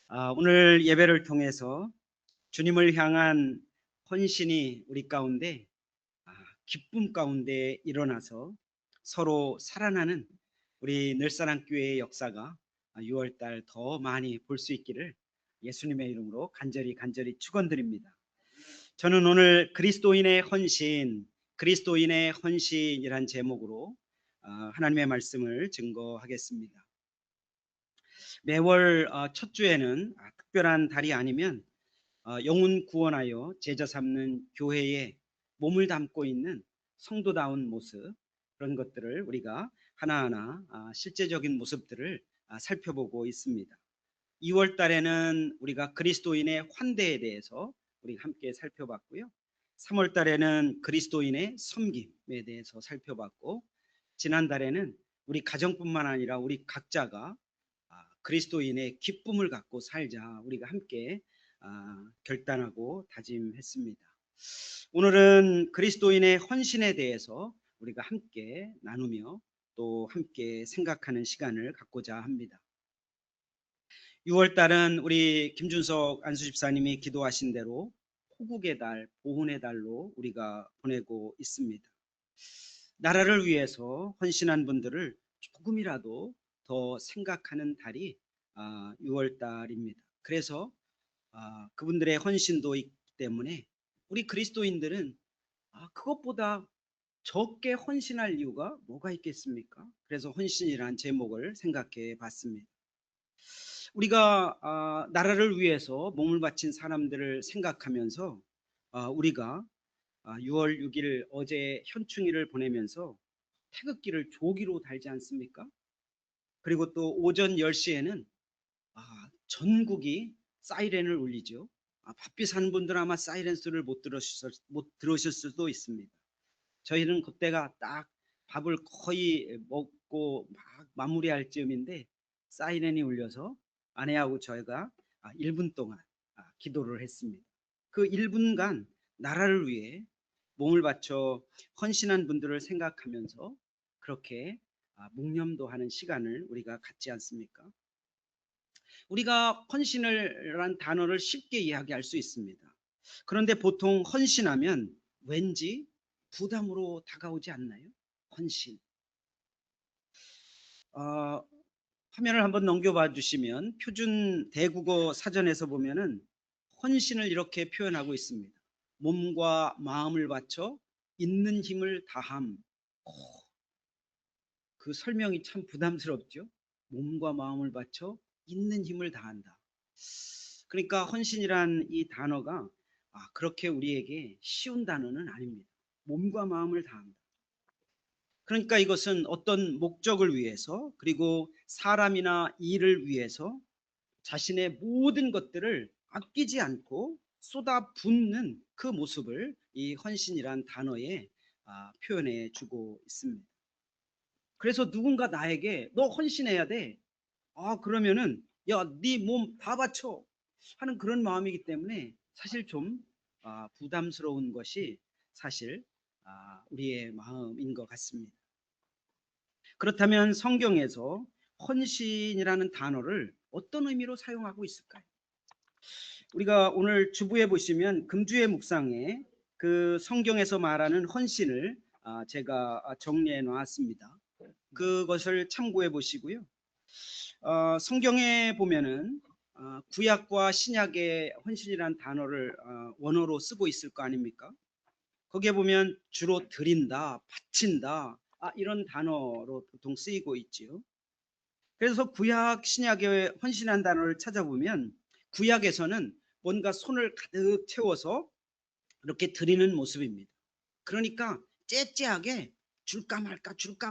오늘 예배를 통해서 주님을 향한 헌신이 우리 가운데 아, 기쁨 가운데 일어나서 서로 살아나는 우리 늘사랑교회의 역사가 6월달 더 많이 볼 수 있기를 예수님의 이름으로 간절히 축원드립니다. 저는 오늘 그리스도인의 헌신이란 제목으로 하나님의 말씀을 증거하겠습니다. 매월 첫 주에는 특별한 달이 아니면 영혼 구원하여 제자 삼는 교회에 몸을 담고 있는 성도다운 모습, 그런 것들을 우리가 하나하나 실제적인 모습들을 살펴보고 있습니다. 2월 달에는 우리가 그리스도인의 환대에 대해서 우리 함께 살펴봤고요. 3월 달에는 그리스도인의 섬김에 대해서 살펴봤고, 지난달에는 우리 가정뿐만 아니라 우리 각자가 그리스도인의 기쁨을 갖고 살자 우리가 함께 결단하고 다짐했습니다. 오늘은 그리스도인의 헌신에 대해서 우리가 함께 나누며 또 함께 생각하는 시간을 갖고자 합니다. 6월 달은 우리 김준석 안수집사님이 기도하신 대로 호국의 달, 보훈의 달로 우리가 보내고 있습니다. 나라를 위해서 헌신한 분들을 조금이라도 더 생각하는 달이 6월 달입니다. 그래서 그분들의 헌신도 있기 때문에 우리 그리스도인들은 그것보다 적게 헌신할 이유가 뭐가 있겠습니까? 그래서 헌신이란 제목을 생각해 봤습니다. 우리가 나라를 위해서 몸을 바친 사람들을 생각하면서 우리가 6월 6일 어제 현충일을 보내면서 태극기를 조기로 달지 않습니까? 그리고 또 오전 10시에는 전국이 사이렌을 울리죠. 바삐 사는 분들은 아마 사이렌 소리를 못 들으실 수도 있습니다. 저희는 그때가 딱 밥을 거의 먹고 막 마무리할 즈음인데 사이렌이 울려서 아내하고 저희가 1분 동안 기도를 했습니다. 그 1분간 나라를 위해 몸을 바쳐 헌신한 분들을 생각하면서 그렇게 묵념도 하는 시간을 우리가 갖지 않습니까? 우리가 헌신이라는 단어를 쉽게 이야기할 수 있습니다. 그런데 보통 헌신하면 왠지 부담으로 다가오지 않나요? 헌신. 어, 화면을 한번 넘겨봐 주시면 표준 대국어 사전에서 보면은 헌신을 이렇게 표현하고 있습니다. 몸과 마음을 바쳐 있는 힘을 다함. 그 설명이 참 부담스럽죠. 몸과 마음을 바쳐 있는 힘을 다한다. 그러니까 헌신이란 이 단어가 그렇게 우리에게 쉬운 단어는 아닙니다. 몸과 마음을 다한다. 그러니까 이것은 어떤 목적을 위해서 그리고 사람이나 일을 위해서 자신의 모든 것들을 아끼지 않고 쏟아붓는 그 모습을 이 헌신이란 단어에 표현해 주고 있습니다. 그래서 누군가 나에게 너 헌신해야 돼. 그러면은 야, 네 몸 다 바쳐 하는 그런 마음이기 때문에 사실 좀 부담스러운 것이 사실 우리의 마음인 것 같습니다. 그렇다면 성경에서 헌신이라는 단어를 어떤 의미로 사용하고 있을까요? 우리가 오늘 주부에 보시면 금주의 묵상에 그 성경에서 말하는 헌신을 제가 정리해 놓았습니다. 그것을 참고해 보시고요. 성경에 보면은 구약과 신약의 헌신이라는 단어를 원어로 쓰고 있을 거 아닙니까? 거기에 보면 주로 드린다, 바친다 이런 단어로 보통 쓰이고 있지요. 그래서 구약, 신약의 헌신한 단어를 찾아보면 구약에서는 뭔가 손을 가득 채워서 이렇게 드리는 모습입니다. 그러니까 째째하게 줄까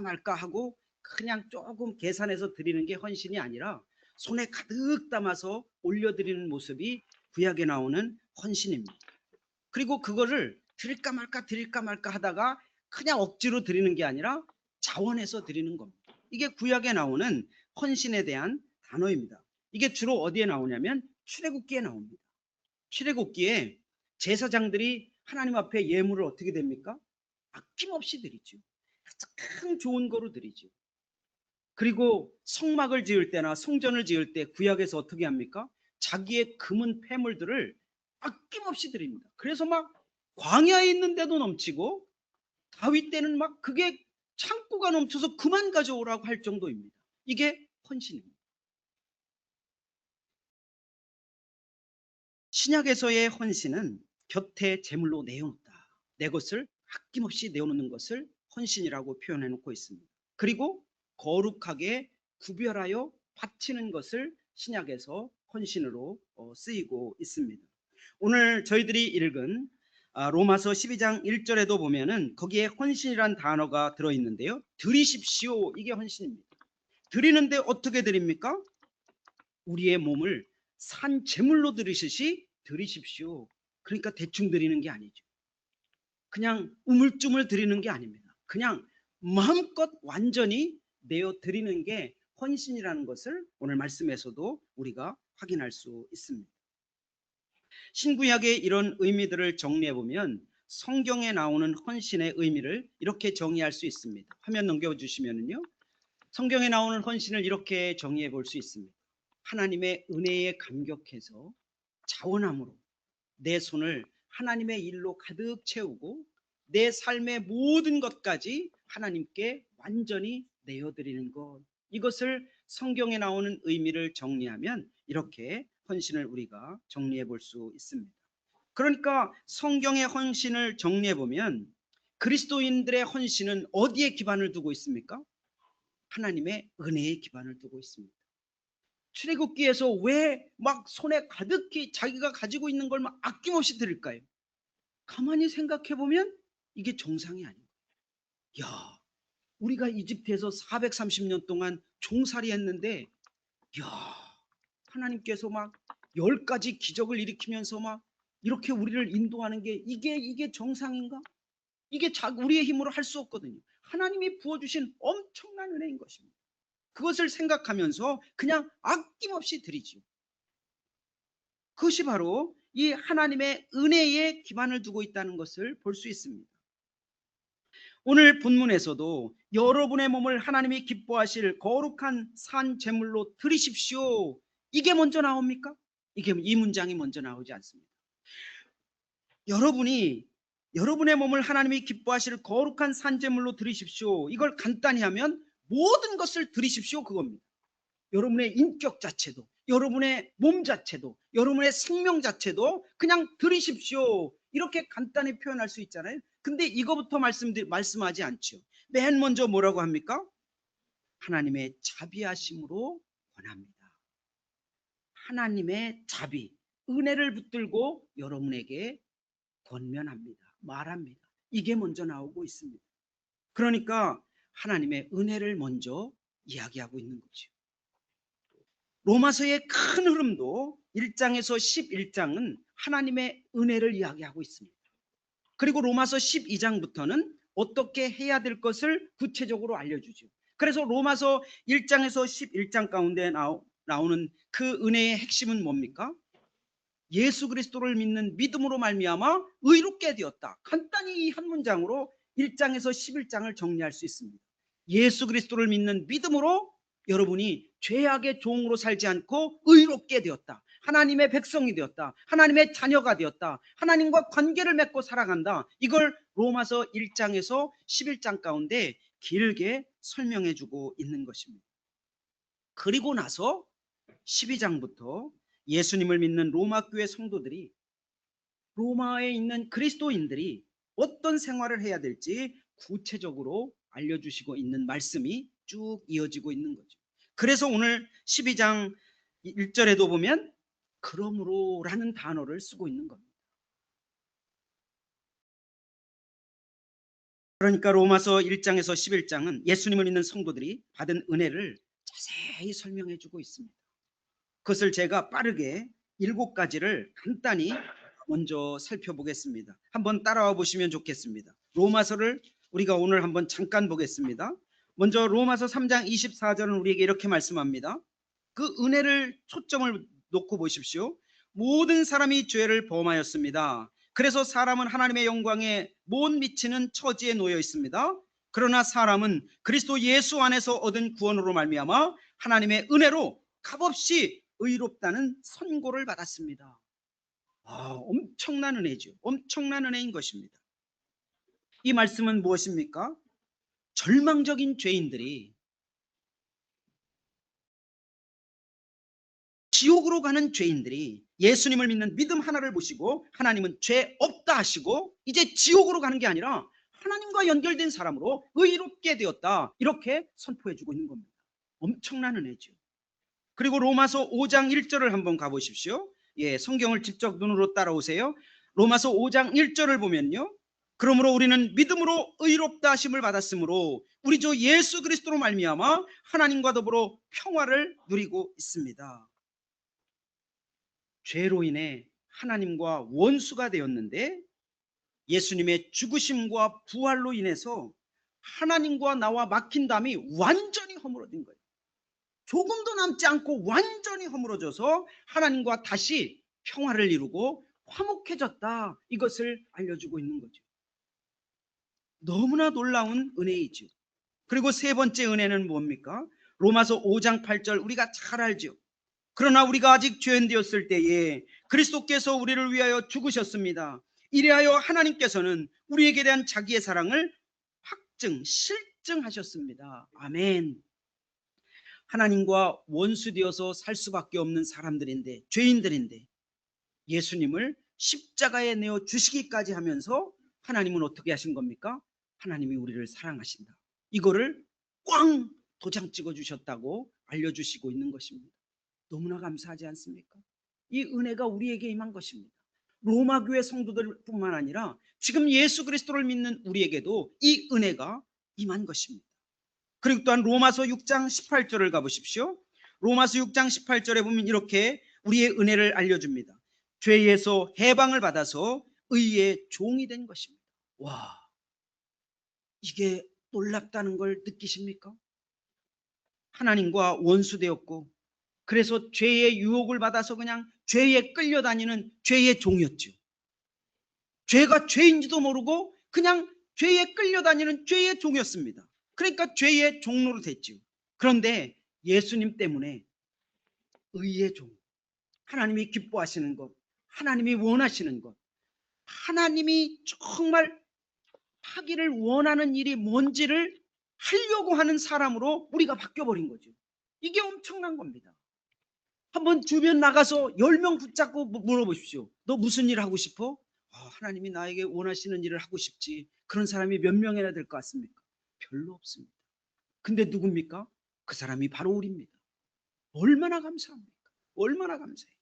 말까 하고 그냥 조금 계산해서 드리는 게 헌신이 아니라 손에 가득 담아서 올려드리는 모습이 구약에 나오는 헌신입니다. 그리고 그거를 드릴까 말까 하다가 그냥 억지로 드리는 게 아니라 자원해서 드리는 겁니다. 이게 구약에 나오는 헌신에 대한 단어입니다. 이게 주로 어디에 나오냐면 출애굽기에 나옵니다. 출애굽기에 제사장들이 하나님 앞에 예물을 어떻게 됩니까? 아낌없이 드리죠. 가장 좋은 거로 드리죠. 그리고 성막을 지을 때나 성전을 지을 때 구약에서 어떻게 합니까? 자기의 금은 폐물들을 아낌없이 드립니다. 그래서 막 광야에 있는데도 넘치고 다윗 때는 막 그게 창고가 넘쳐서 그만 가져오라고 할 정도입니다. 이게 헌신입니다. 신약에서의 헌신은 곁에 제물로 내어놓다, 내 것을 아낌없이 내어놓는 것을 헌신이라고 표현해 놓고 있습니다. 그리고 거룩하게 구별하여 바치는 것을 신약에서 헌신으로 쓰이고 있습니다. 오늘 저희들이 읽은 로마서 12장 1절에도 보면은 거기에 헌신이란 단어가 들어있는데요, 드리십시오, 이게 헌신입니다. 드리는데 어떻게 드립니까? 우리의 몸을 산 제물로 드리듯이 드리십시오. 그러니까 대충 드리는 게 아니죠. 그냥 우물쭈물 드리는 게 아닙니다. 그냥 마음껏 완전히 내어 드리는 게 헌신이라는 것을 오늘 말씀에서도 우리가 확인할 수 있습니다. 신구약의 이런 의미들을 정리해 보면 성경에 나오는 헌신의 의미를 이렇게 정의할 수 있습니다. 화면 넘겨주시면요, 성경에 나오는 헌신을 이렇게 정의해 볼 수 있습니다. 하나님의 은혜에 감격해서 자원함으로 내 손을 하나님의 일로 가득 채우고 내 삶의 모든 것까지 하나님께 완전히 내어드리는 것, 이것을 성경에 나오는 의미를 정리하면 이렇게 헌신을 우리가 정리해 볼 수 있습니다. 그러니까 성경의 헌신을 정리해 보면 그리스도인들의 헌신은 어디에 기반을 두고 있습니까? 하나님의 은혜에 기반을 두고 있습니다. 출애굽기에서 왜 막 손에 가득히 자기가 가지고 있는 걸 막 아낌없이 드릴까요? 가만히 생각해 보면 이게 정상이 아니에요. 야, 우리가 이집트에서 430년 동안 종살이 했는데, 야, 하나님께서 막 10가지 기적을 일으키면서 막 이렇게 우리를 인도하는 게 이게 정상인가? 이게 우리의 힘으로 할 수 없거든요. 하나님이 부어주신 엄청난 은혜인 것입니다. 그것을 생각하면서 그냥 아낌없이 드리지요. 그것이 바로 이 하나님의 은혜에 기반을 두고 있다는 것을 볼 수 있습니다. 오늘 본문에서도 여러분의 몸을 하나님이 기뻐하실 거룩한 산 제물로 드리십시오, 이게 먼저 나옵니까? 이 문장이 먼저 나오지 않습니다. 여러분의 몸을 하나님이 기뻐하실 거룩한 산 제물로 드리십시오, 이걸 간단히 하면 모든 것을 드리십시오, 그겁니다. 여러분의 인격 자체도, 여러분의 몸 자체도, 여러분의 생명 자체도 그냥 드리십시오, 이렇게 간단히 표현할 수 있잖아요. 근데 이거부터 말씀하지 않죠. 맨 먼저 뭐라고 합니까? 하나님의 자비하심으로 원합니다. 하나님의 자비, 은혜를 붙들고 여러분에게 권면합니다, 말합니다. 이게 먼저 나오고 있습니다. 그러니까 하나님의 은혜를 먼저 이야기하고 있는 거죠. 로마서의 큰 흐름도 1장에서 11장은 하나님의 은혜를 이야기하고 있습니다. 그리고 로마서 12장부터는 어떻게 해야 될 것을 구체적으로 알려주죠. 그래서 로마서 1장에서 11장 가운데 나오는 그 은혜의 핵심은 뭡니까? 예수 그리스도를 믿는 믿음으로 말미암아 의롭게 되었다. 간단히 이 한 문장으로 1장에서 11장을 정리할 수 있습니다. 예수 그리스도를 믿는 믿음으로 여러분이 죄악의 종으로 살지 않고 의롭게 되었다. 하나님의 백성이 되었다. 하나님의 자녀가 되었다. 하나님과 관계를 맺고 살아간다. 이걸 로마서 1장에서 11장 가운데 길게 설명해 주고 있는 것입니다. 그리고 나서 12장부터 예수님을 믿는 로마 교회 성도들이, 로마에 있는 그리스도인들이 어떤 생활을 해야 될지 구체적으로 알려주시고 있는 말씀이 쭉 이어지고 있는 거죠. 그래서 오늘 12장 1절에도 보면 그러므로 라는 단어를 쓰고 있는 겁니다. 그러니까 로마서 1장에서 11장은 예수님을 믿는 성도들이 받은 은혜를 자세히 설명해 주고 있습니다. 그것을 제가 빠르게 7가지를 간단히 먼저 살펴보겠습니다. 한번 따라와 보시면 좋겠습니다. 로마서를 우리가 오늘 한번 잠깐 보겠습니다. 먼저 로마서 3장 24절은 우리에게 이렇게 말씀합니다. 그 은혜를 초점을 놓고 보십시오. 모든 사람이 죄를 범하였습니다. 그래서 사람은 하나님의 영광에 못 미치는 처지에 놓여 있습니다. 그러나 사람은 그리스도 예수 안에서 얻은 구원으로 말미암아 하나님의 은혜로 값없이 의롭다는 선고를 받았습니다. 엄청난 은혜죠. 엄청난 은혜인 것입니다. 이 말씀은 무엇입니까? 절망적인 죄인들이 지옥으로 가는 죄인들이 예수님을 믿는 믿음 하나를 보시고 하나님은 죄 없다 하시고 이제 지옥으로 가는 게 아니라 하나님과 연결된 사람으로 의롭게 되었다, 이렇게 선포해 주고 있는 겁니다. 엄청난 은혜죠. 그리고 로마서 5장 1절을 한번 가보십시오. 성경을 직접 눈으로 따라오세요. 로마서 5장 1절을 보면요, 그러므로 우리는 믿음으로 의롭다 하심을 받았으므로 우리 주 예수 그리스도로 말미암아 하나님과 더불어 평화를 누리고 있습니다. 죄로 인해 하나님과 원수가 되었는데 예수님의 죽으심과 부활로 인해서 하나님과 나와 막힌 담이 완전히 허물어진 거예요. 조금도 남지 않고 완전히 허물어져서 하나님과 다시 평화를 이루고 화목해졌다, 이것을 알려주고 있는 거죠. 너무나 놀라운 은혜이죠. 그리고 세 번째 은혜는 뭡니까? 로마서 5장 8절 우리가 잘 알죠. 그러나 우리가 아직 죄인 되었을 때에 그리스도께서 우리를 위하여 죽으셨습니다. 이래하여 하나님께서는 우리에게 대한 자기의 사랑을 실증하셨습니다. 아멘. 하나님과 원수되어서 살 수밖에 없는 사람들인데, 죄인들인데 예수님을 십자가에 내어 주시기까지 하면서 하나님은 어떻게 하신 겁니까? 하나님이 우리를 사랑하신다, 이거를 꽝 도장 찍어 주셨다고 알려주시고 있는 것입니다. 너무나 감사하지 않습니까? 이 은혜가 우리에게 임한 것입니다. 로마 교회 성도들뿐만 아니라 지금 예수 그리스도를 믿는 우리에게도 이 은혜가 임한 것입니다. 그리고 또한 로마서 6장 18절을 가보십시오. 로마서 6장 18절에 보면 이렇게 우리의 은혜를 알려줍니다. 죄에서 해방을 받아서 의의 종이 된 것입니다. 와, 이게 놀랍다는 걸 느끼십니까? 하나님과 원수되었고, 그래서 죄의 유혹을 받아서 그냥 죄에 끌려다니는 죄의 종이었죠. 죄가 죄인지도 모르고 그냥 죄에 끌려다니는 죄의 종이었습니다. 그러니까 죄의 종로로 됐죠. 그런데 예수님 때문에 의의 종, 하나님이 기뻐하시는 것, 하나님이 원하시는 것, 하나님이 정말 하기를 원하는 일이 뭔지를 하려고 하는 사람으로 우리가 바뀌어버린 거죠. 이게 엄청난 겁니다. 한번 주변 나가서 10명 붙잡고 물어보십시오. 너 무슨 일 하고 싶어? 하나님이 나에게 원하시는 일을 하고 싶지. 그런 사람이 몇 명이나 될 것 같습니까? 별로 없습니다. 근데 누굽니까? 그 사람이 바로 우리입니다. 얼마나 감사합니까? 얼마나 감사해요.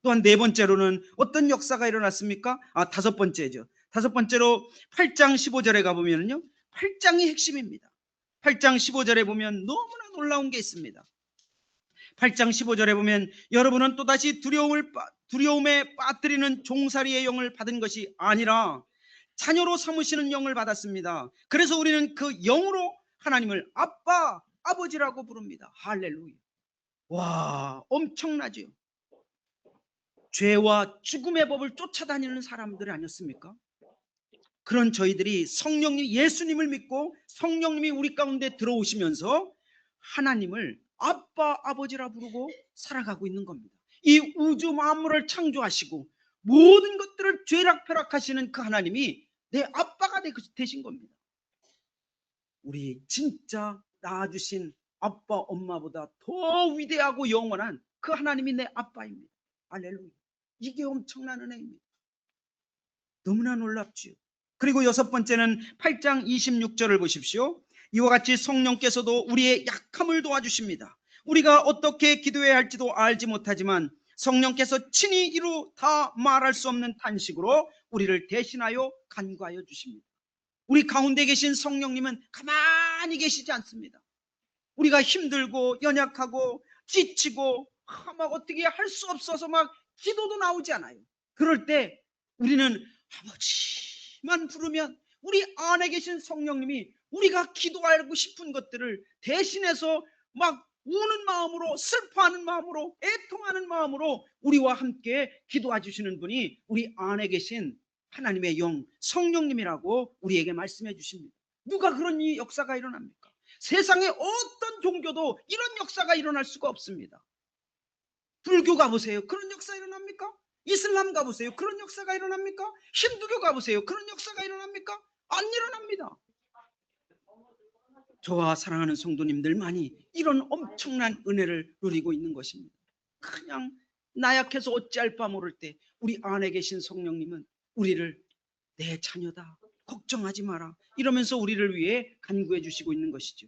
또한 네 번째로는 어떤 역사가 일어났습니까? 다섯 번째죠. 다섯 번째로 8장 15절에 가보면요, 8장이 핵심입니다. 8장 15절에 보면 너무나 놀라운 게 있습니다. 8장 15절에 보면 여러분은 또다시 두려움에 빠뜨리는 종살이의 영을 받은 것이 아니라 자녀로 삼으시는 영을 받았습니다. 그래서 우리는 그 영으로 하나님을 아빠, 아버지라고 부릅니다. 할렐루야. 와, 엄청나죠. 죄와 죽음의 법을 쫓아다니는 사람들이 아니었습니까? 그런 저희들이 예수님을 믿고 성령님이 우리 가운데 들어오시면서 하나님을 아빠, 아버지라 부르고 살아가고 있는 겁니다. 이 우주 만물을 창조하시고 모든 것들을 죄락펴락하시는 그 하나님이 내 아빠가 되신 겁니다. 우리 진짜 낳아주신 아빠, 엄마보다 더 위대하고 영원한 그 하나님이 내 아빠입니다. 할렐루야. 이게 엄청난 은혜입니다. 너무나 놀랍지요. 그리고 여섯 번째는 8장 26절을 보십시오. 이와 같이 성령께서도 우리의 약함을 도와주십니다. 우리가 어떻게 기도해야 할지도 알지 못하지만 성령께서 친히 이루 다 말할 수 없는 탄식으로 우리를 대신하여 간구하여 주십니다. 우리 가운데 계신 성령님은 가만히 계시지 않습니다. 우리가 힘들고 연약하고 지치고 막 어떻게 할 수 없어서 막 기도도 나오지 않아요. 그럴 때 우리는 아버지만 부르면 우리 안에 계신 성령님이 우리가 기도하고 싶은 것들을 대신해서 막 우는 마음으로, 슬퍼하는 마음으로, 애통하는 마음으로 우리와 함께 기도해 주시는 분이 우리 안에 계신 하나님의 영, 성령님이라고 우리에게 말씀해 주십니다. 누가 그런 역사가 일어납니까? 세상에 어떤 종교도 이런 역사가 일어날 수가 없습니다. 불교 가보세요. 그런 역사 일어납니까? 이슬람 가보세요. 그런 역사가 일어납니까? 힌두교 가보세요. 그런 역사가 일어납니까? 안 일어납니다. 저와 사랑하는 성도님들만이 이런 엄청난 은혜를 누리고 있는 것입니다. 그냥 나약해서 어찌할 바 모를 때 우리 안에 계신 성령님은 우리를 내 자녀다, 걱정하지 마라 이러면서 우리를 위해 간구해 주시고 있는 것이죠.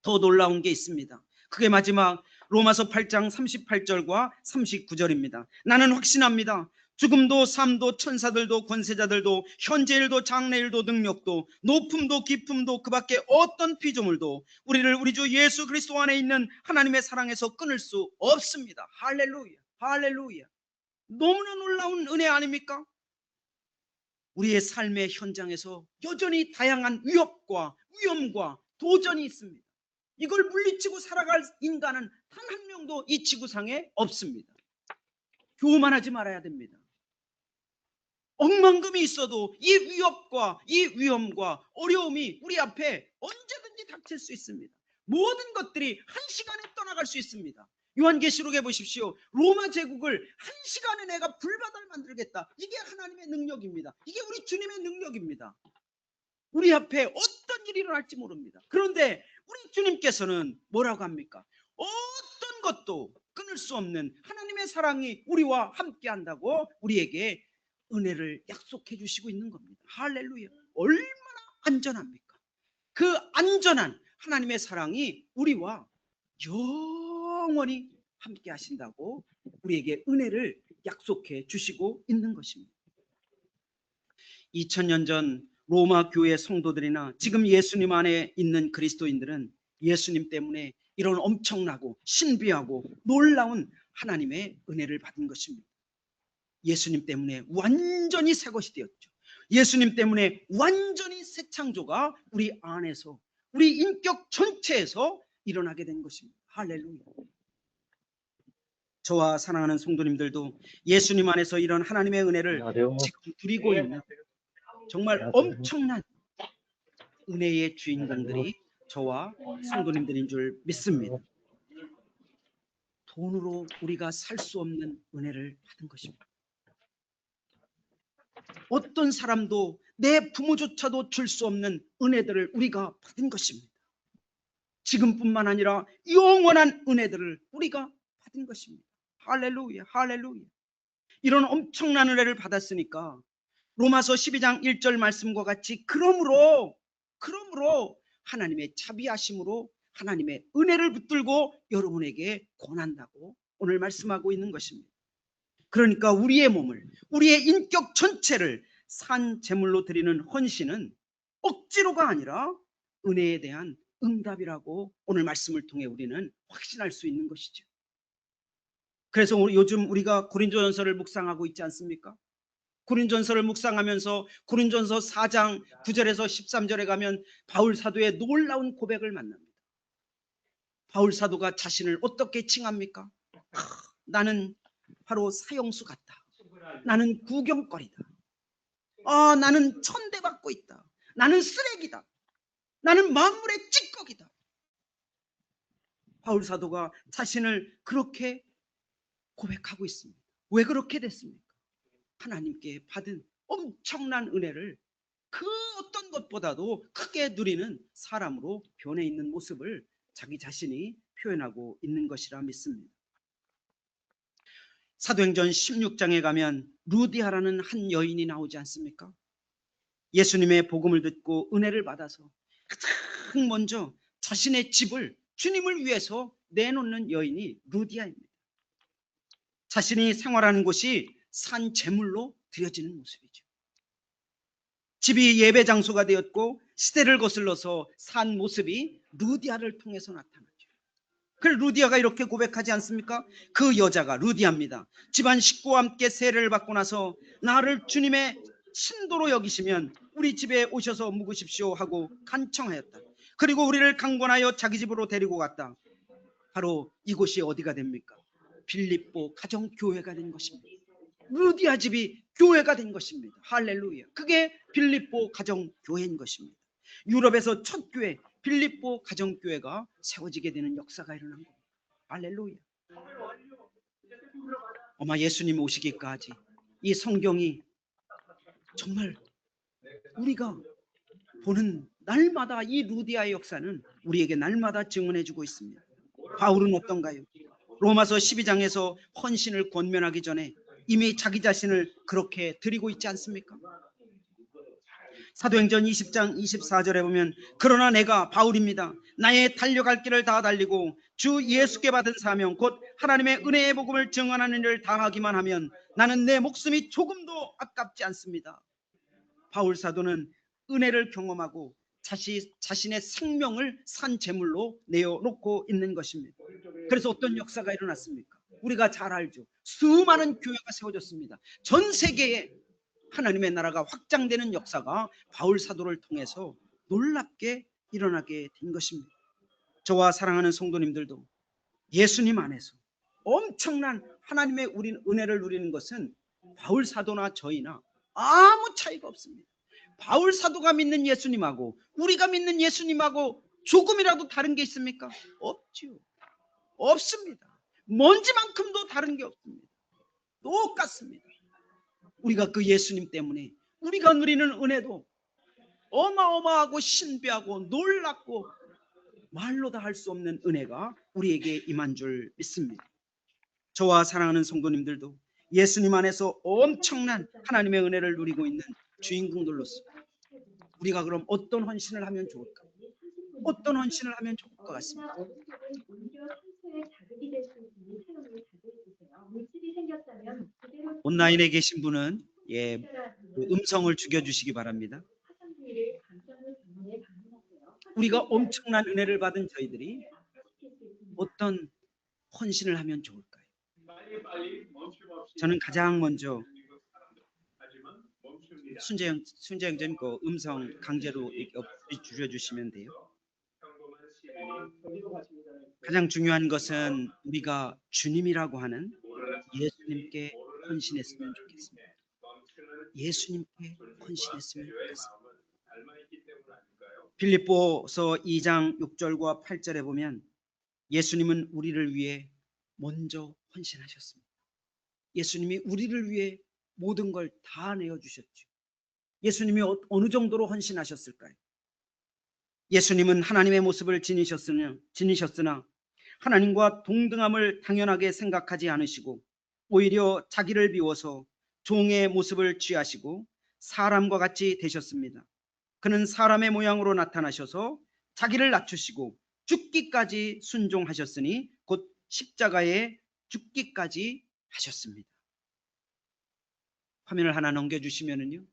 더 놀라운 게 있습니다. 그게 마지막 로마서 8장 38절과 39절입니다. 나는 확신합니다. 죽음도 삶도 천사들도 권세자들도 현재일도 장래일도 능력도 높음도 깊음도 그 밖에 어떤 피조물도 우리를 우리 주 예수 그리스도 안에 있는 하나님의 사랑에서 끊을 수 없습니다. 할렐루야, 할렐루야. 너무나 놀라운 은혜 아닙니까? 우리의 삶의 현장에서 여전히 다양한 위협과 위험과 도전이 있습니다. 이걸 물리치고 살아갈 인간은 단 한 명도 이 지구상에 없습니다. 교만하지 말아야 됩니다. 억만금이 있어도 이 위협과 이 위험과 어려움이 우리 앞에 언제든지 닥칠 수 있습니다. 모든 것들이 한 시간에 떠나갈 수 있습니다. 요한계시록에 보십시오. 로마 제국을 한 시간에 내가 불바다를 만들겠다. 이게 하나님의 능력입니다. 이게 우리 주님의 능력입니다. 우리 앞에 어떤 일이 일어날지 모릅니다. 그런데 우리 주님께서는 뭐라고 합니까? 어떤 것도 끊을 수 없는 하나님의 사랑이 우리와 함께 한다고 우리에게 은혜를 약속해 주시고 있는 겁니다. 할렐루야. 얼마나 안전합니까? 그 안전한 하나님의 사랑이 우리와 영원히 함께 하신다고 우리에게 은혜를 약속해 주시고 있는 것입니다. 2000년 전 로마 교회 성도들이나 지금 예수님 안에 있는 그리스도인들은 예수님 때문에 이런 엄청나고 신비하고 놀라운 하나님의 은혜를 받은 것입니다. 예수님 때문에 완전히 새 것이 되었죠. 예수님 때문에 완전히 새 창조가 우리 안에서, 우리 인격 전체에서 일어나게 된 것입니다. 할렐루야. 저와 사랑하는 성도님들도 예수님 안에서 이런 하나님의 은혜를 지금 누리고 있는 정말 엄청난 은혜의 주인공들이 저와 성도님들인 줄 믿습니다. 돈으로 우리가 살 수 없는 은혜를 받은 것입니다. 어떤 사람도 내 부모조차도 줄 수 없는 은혜들을 우리가 받은 것입니다. 지금뿐만 아니라 영원한 은혜들을 우리가 받은 것입니다. 할렐루야, 할렐루야. 이런 엄청난 은혜를 받았으니까 로마서 12장 1절 말씀과 같이 그러므로 하나님의 자비하심으로 하나님의 은혜를 붙들고 여러분에게 권한다고 오늘 말씀하고 있는 것입니다. 그러니까 우리의 몸을, 우리의 인격 전체를 산 제물로 드리는 헌신은 억지로가 아니라 은혜에 대한 응답이라고 오늘 말씀을 통해 우리는 확신할 수 있는 것이죠. 그래서 요즘 우리가 고린도전서를 묵상하고 있지 않습니까? 고린도전서를 묵상하면서 고린도전서 4장 9절에서 13절에 가면 바울 사도의 놀라운 고백을 만납니다. 바울 사도가 자신을 어떻게 칭합니까? 나는 바로 사형수 같다. 나는 구경거리다. 나는 천대받고 있다. 나는 쓰레기다. 나는 만물의 찌꺼기다. 바울 사도가 자신을 그렇게 고백하고 있습니다. 왜 그렇게 됐습니까? 하나님께 받은 엄청난 은혜를 그 어떤 것보다도 크게 누리는 사람으로 변해 있는 모습을 자기 자신이 표현하고 있는 것이라 믿습니다. 사도행전 16장에 가면 루디아라는 한 여인이 나오지 않습니까? 예수님의 복음을 듣고 은혜를 받아서 가장 먼저 자신의 집을 주님을 위해서 내놓는 여인이 루디아입니다. 자신이 생활하는 곳이 산 제물로 드려지는 모습이죠. 집이 예배 장소가 되었고 시대를 거슬러서 산 모습이 루디아를 통해서 나타나죠. 그래서 루디아가 이렇게 고백하지 않습니까? 그 여자가 루디아입니다. 집안 식구와 함께 세례를 받고 나서 나를 주님의 신도로 여기시면 우리 집에 오셔서 묵으십시오 하고 간청하였다. 그리고 우리를 강권하여 자기 집으로 데리고 갔다. 바로 이곳이 어디가 됩니까? 빌립보 가정교회가 된 것입니다. 루디아 집이 교회가 된 것입니다. 할렐루야. 그게 빌립보 가정교회인 것입니다. 유럽에서 첫 교회 빌립보 가정교회가 세워지게 되는 역사가 일어난 겁니다. 할렐루야. 아마 예수님 오시기까지 이 성경이 정말 우리가 보는 날마다 이 루디아의 역사는 우리에게 날마다 증언해주고 있습니다. 바울은 어떤가요? 로마서 12장에서 헌신을 권면하기 전에 이미 자기 자신을 그렇게 드리고 있지 않습니까? 사도행전 20장 24절에 보면 그러나 내가 바울입니다. 나의 달려갈 길을 다 달리고 주 예수께 받은 사명 곧 하나님의 은혜의 복음을 증언하는 일을 다하기만 하면 나는 내 목숨이 조금도 아깝지 않습니다. 바울 사도는 은혜를 경험하고 자신의 생명을 산 제물로 내어놓고 있는 것입니다. 그래서 어떤 역사가 일어났습니까? 우리가 잘 알죠. 수많은 교회가 세워졌습니다. 전 세계에 하나님의 나라가 확장되는 역사가 바울 사도를 통해서 놀랍게 일어나게 된 것입니다. 저와 사랑하는 성도님들도 예수님 안에서 엄청난 하나님의 은혜를 누리는 것은 바울 사도나 저희나 아무 차이가 없습니다. 바울 사도가 믿는 예수님하고 우리가 믿는 예수님하고 조금이라도 다른 게 있습니까? 없지요. 없습니다. 먼지만큼도 다른 게 없습니다. 똑같습니다. 우리가 그 예수님 때문에 우리가 누리는 은혜도 어마어마하고 신비하고 놀랍고 말로 다 할 수 없는 은혜가 우리에게 임한 줄 믿습니다. 저와 사랑하는 성도님들도 예수님 안에서 엄청난 하나님의 은혜를 누리고 있는 주인공들로서 우리가 그럼 어떤 헌신을 하면 좋을까? 어떤 헌신을 하면 좋을 것 같습니다. 온라인에 계신 분은 그 음성을 죽여주시기 바랍니다. 우리가 엄청난 은혜를 받은 저희들이 어떤 헌신을 하면 좋을까요? 저는 가장 먼저 순재영 님 그 음성 강제로 줄여주시면 돼요. 가장 중요한 것은 우리가 주님이라고 하는 예수님께 헌신했으면 좋겠습니다. 예수님께 헌신했으면 좋겠습니다. 빌립보서 2장 6절과 8절에 보면 예수님은 우리를 위해 먼저 헌신하셨습니다. 예수님이 우리를 위해 모든 걸 다 내어주셨죠. 예수님이 어느 정도로 헌신하셨을까요? 예수님은 하나님의 모습을 지니셨으나 하나님과 동등함을 당연하게 생각하지 않으시고 오히려 자기를 비워서 종의 모습을 취하시고 사람과 같이 되셨습니다. 그는 사람의 모양으로 나타나셔서 자기를 낮추시고 죽기까지 순종하셨으니 곧 십자가에 죽기까지 하셨습니다. 화면을 하나 넘겨주시면은요.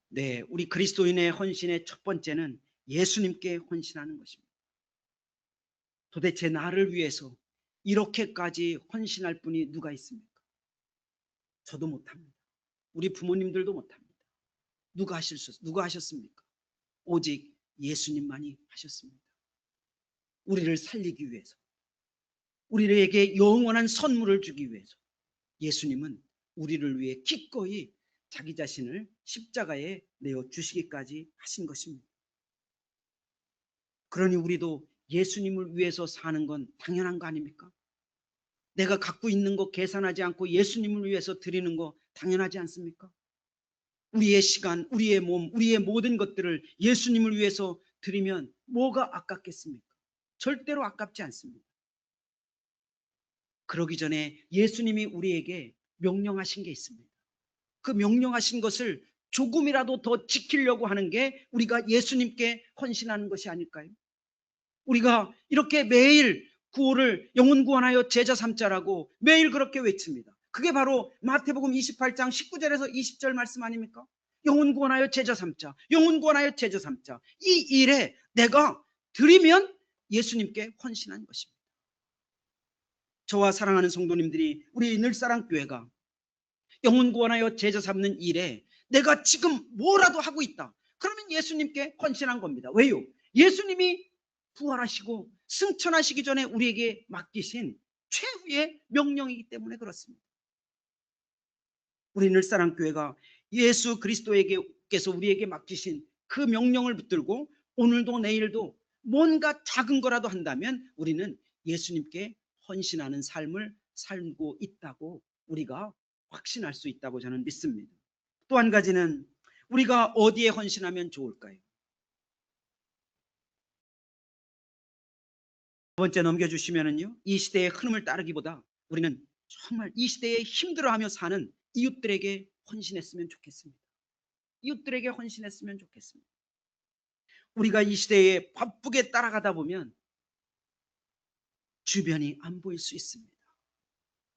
네, 우리 그리스도인의 헌신의 첫 번째는 예수님께 헌신하는 것입니다. 도대체 나를 위해서 이렇게까지 헌신할 분이 누가 있습니까? 저도 못합니다. 우리 부모님들도 못합니다. 누가 하셨습니까? 오직 예수님만이 하셨습니다. 우리를 살리기 위해서, 우리에게 영원한 선물을 주기 위해서 예수님은 우리를 위해 기꺼이 자기 자신을 십자가에 내어 주시기까지 하신 것입니다. 그러니 우리도 예수님을 위해서 사는 건 당연한 거 아닙니까? 내가 갖고 있는 거 계산하지 않고 예수님을 위해서 드리는 거 당연하지 않습니까? 우리의 시간, 우리의 몸, 우리의 모든 것들을 예수님을 위해서 드리면 뭐가 아깝겠습니까? 절대로 아깝지 않습니다. 그러기 전에 예수님이 우리에게 명령하신 게 있습니다. 그 명령하신 것을 조금이라도 더 지키려고 하는 게 우리가 예수님께 헌신하는 것이 아닐까요? 우리가 이렇게 매일 구호를 영혼 구원하여 제자 삼자라고 매일 그렇게 외칩니다. 그게 바로 마태복음 28장 19절에서 20절 말씀 아닙니까? 영혼 구원하여 제자 삼자, 영혼 구원하여 제자 삼자. 이 일에 내가 드리면 예수님께 헌신한 것입니다. 저와 사랑하는 성도님들이 우리 늘사랑교회가 영혼 구원하여 제자 삼는 일에 내가 지금 뭐라도 하고 있다. 그러면 예수님께 헌신한 겁니다. 왜요? 예수님이 부활하시고 승천하시기 전에 우리에게 맡기신 최후의 명령이기 때문에 그렇습니다. 우리 늘사랑교회가 예수 그리스도께서 우리에게 맡기신 그 명령을 붙들고 오늘도 내일도 뭔가 작은 거라도 한다면 우리는 예수님께 헌신하는 삶을 살고 있다고 우리가 확신할 수 있다고 저는 믿습니다. 또 한 가지는 우리가 어디에 헌신하면 좋을까요? 두 번째 넘겨주시면은요, 이 시대의 흐름을 따르기보다 우리는 정말 이 시대에 힘들어하며 사는 이웃들에게 헌신했으면 좋겠습니다. 이웃들에게 헌신했으면 좋겠습니다. 우리가 이 시대에 바쁘게 따라가다 보면 주변이 안 보일 수 있습니다.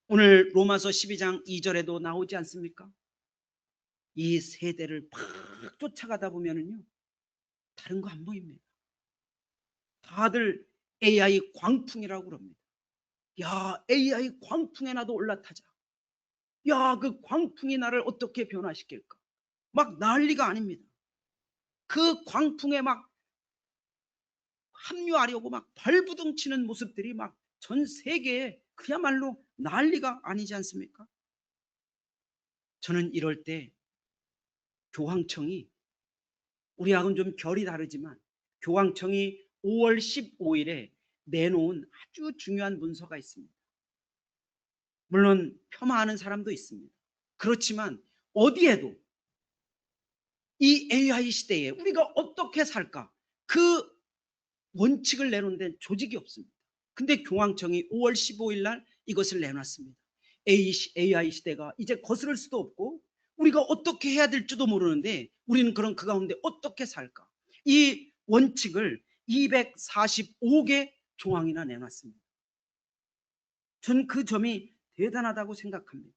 오늘 로마서 12장 2절에도 나오지 않습니까? 이 세대를 팍 쫓아가다 보면은요, 다른 거 안 보입니다. 다들 AI 광풍이라고 그럽니다. 야, AI 광풍에 나도 올라타자. 야, 그 광풍이 나를 어떻게 변화시킬까? 막 난리가 아닙니다. 그 광풍에 막 합류하려고 막 발부둥 치는 모습들이 막 전 세계에 그야말로 난리가 아니지 않습니까? 저는 이럴 때 교황청이, 우리하고는 좀 결이 다르지만 교황청이 5월 15일에 내놓은 아주 중요한 문서가 있습니다. 물론 폄하하는 사람도 있습니다. 그렇지만 어디에도 이 AI 시대에 우리가 어떻게 살까, 그 원칙을 내놓은 데는 조직이 없습니다. 근데 교황청이 5월 15일 날 이것을 내놨습니다. AI 시대가 이제 거스를 수도 없고 우리가 어떻게 해야 될지도 모르는데 우리는 그럼 그 가운데 어떻게 살까? 이 원칙을 245개 조항이나 내놨습니다. 전 그 점이 대단하다고 생각합니다.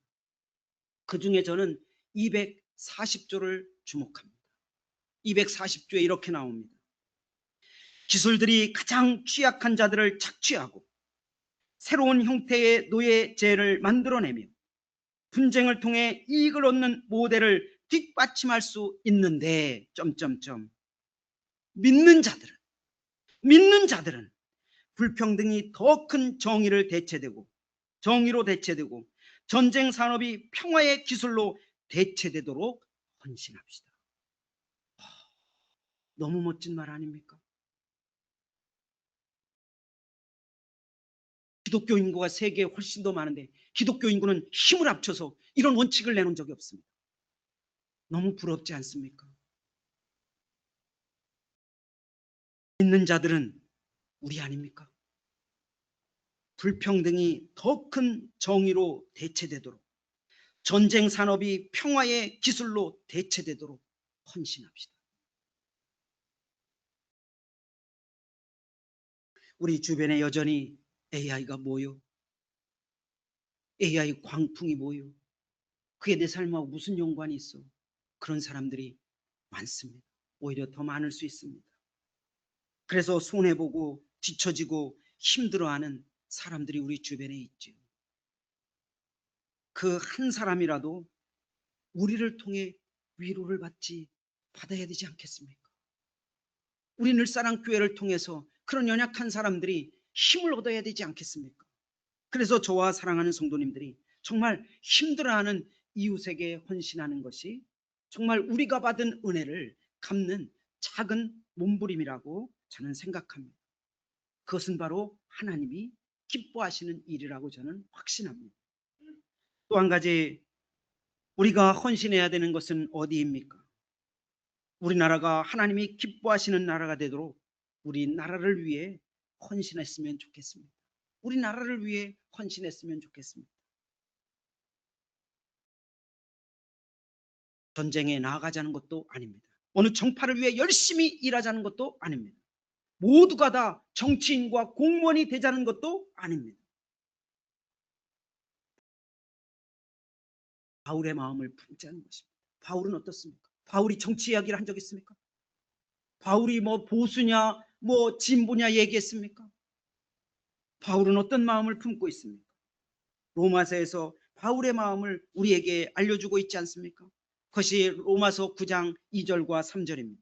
그중에 저는 240조를 주목합니다. 240조에 이렇게 나옵니다. 기술들이 가장 취약한 자들을 착취하고 새로운 형태의 노예제를 만들어내며 분쟁을 통해 이익을 얻는 모델을 뒷받침할 수 있는데 믿는 자들은 불평등이 더 큰 정의로 대체되고 전쟁 산업이 평화의 기술로 대체되도록 헌신합시다. 너무 멋진 말 아닙니까? 기독교 인구가 세계에 훨씬 더 많은데 기독교 인구는 힘을 합쳐서 이런 원칙을 내놓은 적이 없습니다. 너무 부럽지 않습니까? 믿는 자들은 우리 아닙니까? 불평등이 더 큰 정의로 대체되도록, 전쟁 산업이 평화의 기술로 대체되도록 헌신합시다. 우리 주변에 여전히 AI가 뭐요? AI 광풍이 뭐요? 그게 내 삶하고 무슨 연관이 있어? 그런 사람들이 많습니다. 오히려 더 많을 수 있습니다. 그래서 손해보고 뒤처지고 힘들어하는 사람들이 우리 주변에 있죠. 그 한 사람이라도 우리를 통해 위로를 받아야 되지 않겠습니까? 우리 늘사랑교회를 통해서 그런 연약한 사람들이 힘을 얻어야 되지 않겠습니까? 그래서 저와 사랑하는 성도님들이 정말 힘들어하는 이웃에게 헌신하는 것이 정말 우리가 받은 은혜를 갚는 작은 몸부림이라고 저는 생각합니다. 그것은 바로 하나님이 기뻐하시는 일이라고 저는 확신합니다. 또 한 가지 우리가 헌신해야 되는 것은 어디입니까? 우리나라가 하나님이 기뻐하시는 나라가 되도록 우리 나라를 위해 헌신했으면 좋겠습니다. 우리 나라를 위해 헌신했으면 좋겠습니다. 전쟁에 나아가자는 것도 아닙니다. 어느 정파를 위해 열심히 일하자는 것도 아닙니다. 모두가 다 정치인과 공무원이 되자는 것도 아닙니다. 바울의 마음을 품자는 것입니다. 바울은 어떻습니까? 바울이 정치 이야기를 한 적 있습니까? 바울이 뭐 보수냐 뭐 진보냐 얘기했습니까? 바울은 어떤 마음을 품고 있습니까? 로마서에서 바울의 마음을 우리에게 알려주고 있지 않습니까? 그것이 로마서 9장 2절과 3절입니다.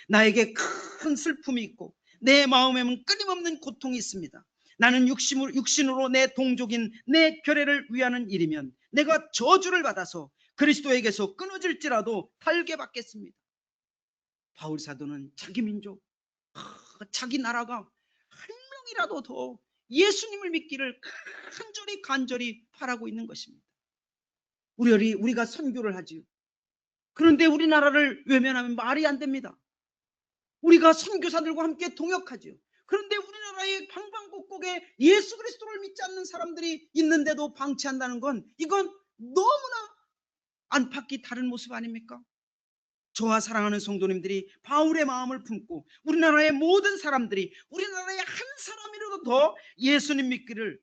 나에게 큰 슬픔이 있고 내 마음에는 끊임없는 고통이 있습니다. 나는 육신으로 내 동족인 내 결례를 위하는 일이면 내가 저주를 받아서 그리스도에게서 끊어질지라도 달게 받겠습니다. 바울 사도는 자기 민족, 자기 나라가 한 명이라도 더 예수님을 믿기를 간절히 바라고 있는 것입니다. 우리가 선교를 하지요. 그런데 우리나라를 외면하면 말이 안 됩니다. 우리가 선교사들과 함께 동역하지요. 그런데 우리나라의 방방곡곡에 예수 그리스도를 믿지 않는 사람들이 있는데도 방치한다는 건 이건 너무나 안팎이 다른 모습 아닙니까? 저와 사랑하는 성도님들이 바울의 마음을 품고 우리나라의 모든 사람들이 우리나라의 한 사람이라도 더 예수님 믿기를,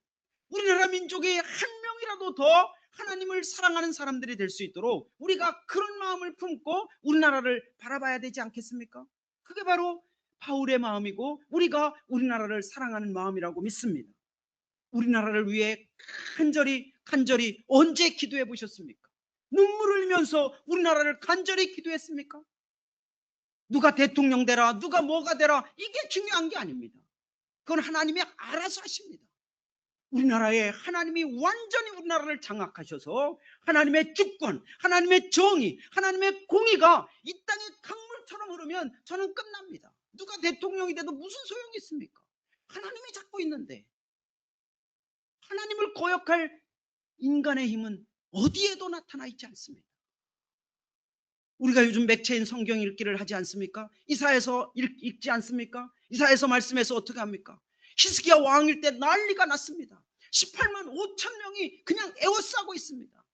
우리나라 민족의 한 명이라도 더 하나님을 사랑하는 사람들이 될 수 있도록 우리가 그런 마음을 품고 우리나라를 바라봐야 되지 않겠습니까? 그게 바로 바울의 마음이고 우리가 우리나라를 사랑하는 마음이라고 믿습니다. 우리나라를 위해 간절히 언제 기도해 보셨습니까? 눈물을 흘리면서 우리나라를 간절히 기도했습니까? 누가 대통령 되라, 누가 뭐가 되라, 이게 중요한 게 아닙니다. 그건 하나님이 알아서 하십니다. 우리나라에 하나님이 완전히 우리나라를 장악하셔서 하나님의 주권, 하나님의 정의, 하나님의 공의가 이 땅에 강물처럼 흐르면 저는 끝납니다. 누가 대통령이 돼도 무슨 소용이 있습니까? 하나님이 잡고 있는데, 하나님을 거역할 인간의 힘은 어디에도 나타나 있지 않습니다. 우리가 요즘 맥체인 성경 읽기를 하지 않습니까? 이사야서 읽지 않습니까? 이사야서 말씀에서 어떻게 합니까? 히스기야 왕일 때 난리가 났습니다. 18만 5천 명이 그냥 에워싸고 있습니다.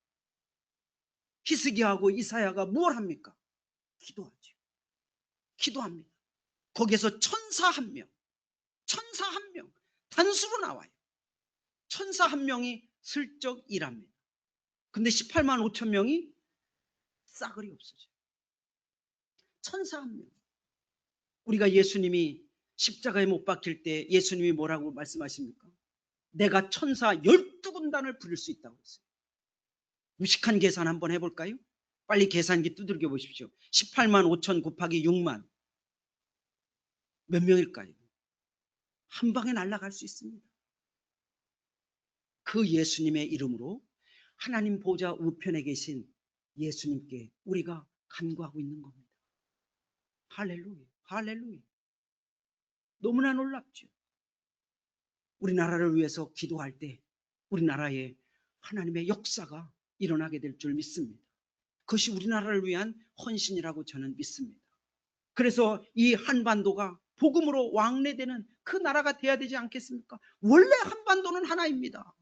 히스기야하고 이사야가 뭘 합니까? 기도하죠. 기도합니다. 거기에서 천사 한 명 단수로 나와요. 천사 한 명이 슬쩍 일합니다. 근데 18만 5천 명이 싸그리 없어져요. 천사 한 명. 우리가 예수님이 십자가에 못 박힐 때 예수님이 뭐라고 말씀하십니까? 내가 천사 12군단을 부릴 수 있다고 했어요. 무식한 계산 한번 해볼까요? 빨리 계산기 두들겨 보십시오. 18만 5천 곱하기 6만 몇 명일까요? 한 방에 날아갈 수 있습니다. 그 예수님의 이름으로 하나님 보좌 우편에 계신 예수님께 우리가 간구하고 있는 겁니다. 할렐루야, 할렐루야. 너무나 놀랍죠. 우리나라를 위해서 기도할 때 우리나라에 하나님의 역사가 일어나게 될 줄 믿습니다. 그것이 우리나라를 위한 헌신이라고 저는 믿습니다. 그래서 이 한반도가 복음으로 왕래되는 그 나라가 돼야 되지 않겠습니까? 원래 한반도는 하나입니다.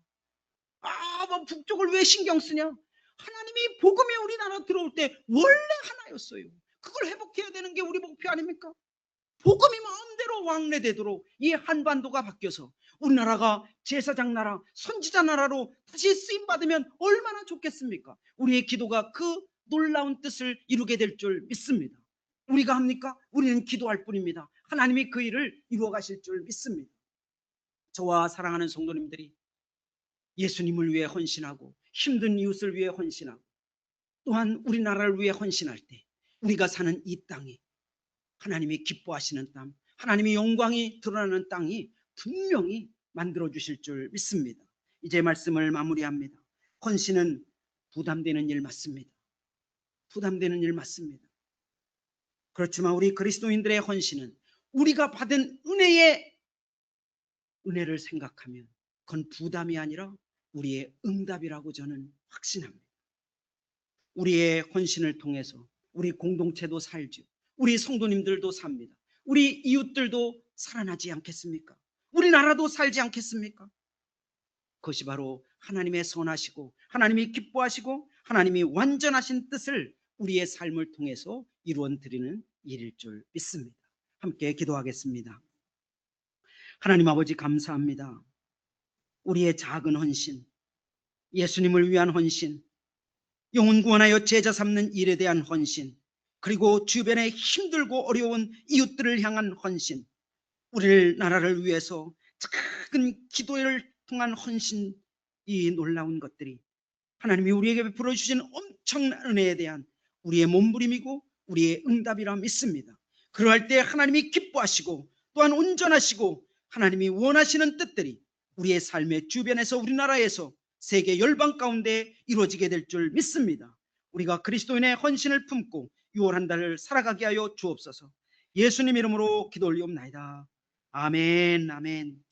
뭐 북쪽을 왜 신경 쓰냐? 하나님이 복음이 우리나라 들어올 때 원래 하나였어요. 그걸 회복해야 되는 게 우리 목표 아닙니까? 복음이 마음대로 왕래되도록 이 한반도가 바뀌어서 우리나라가 제사장 나라, 선지자 나라로 다시 쓰임받으면 얼마나 좋겠습니까? 우리의 기도가 그 놀라운 뜻을 이루게 될 줄 믿습니다. 우리가 합니까? 우리는 기도할 뿐입니다. 하나님이 그 일을 이루어 가실 줄 믿습니다. 저와 사랑하는 성도님들이 예수님을 위해 헌신하고 힘든 이웃을 위해 헌신하고 또한 우리나라를 위해 헌신할 때 우리가 사는 이 땅이 하나님이 기뻐하시는 땅, 하나님의 영광이 드러나는 땅이 분명히 만들어 주실 줄 믿습니다. 이제 말씀을 마무리합니다. 헌신은 부담되는 일 맞습니다. 부담되는 일 맞습니다. 그렇지만 우리 그리스도인들의 헌신은 우리가 받은 은혜를 생각하면 그건 부담이 아니라 우리의 응답이라고 저는 확신합니다. 우리의 헌신을 통해서 우리 공동체도 살죠. 우리 성도님들도 삽니다. 우리 이웃들도 살아나지 않겠습니까? 우리나라도 살지 않겠습니까? 그것이 바로 하나님의 선하시고 하나님이 기뻐하시고 하나님이 완전하신 뜻을 우리의 삶을 통해서 이루어 드리는 일일 줄 믿습니다. 함께 기도하겠습니다. 하나님 아버지 감사합니다. 우리의 작은 헌신, 예수님을 위한 헌신, 영혼 구원하여 제자 삼는 일에 대한 헌신, 그리고 주변에 힘들고 어려운 이웃들을 향한 헌신, 우리 나라를 위해서 작은 기도를 통한 헌신, 이 놀라운 것들이 하나님이 우리에게 베풀어 주신 엄청난 은혜에 대한 우리의 몸부림이고 우리의 응답이라 믿습니다. 그러할 때 하나님이 기뻐하시고 또한 온전하시고 하나님이 원하시는 뜻들이 우리의 삶의 주변에서 우리나라에서 세계 열방 가운데 이루어지게 될 줄 믿습니다. 우리가 그리스도인의 헌신을 품고 6월 한 달을 살아가게 하여 주옵소서. 예수님 이름으로 기도 올리옵나이다. 아멘, 아멘.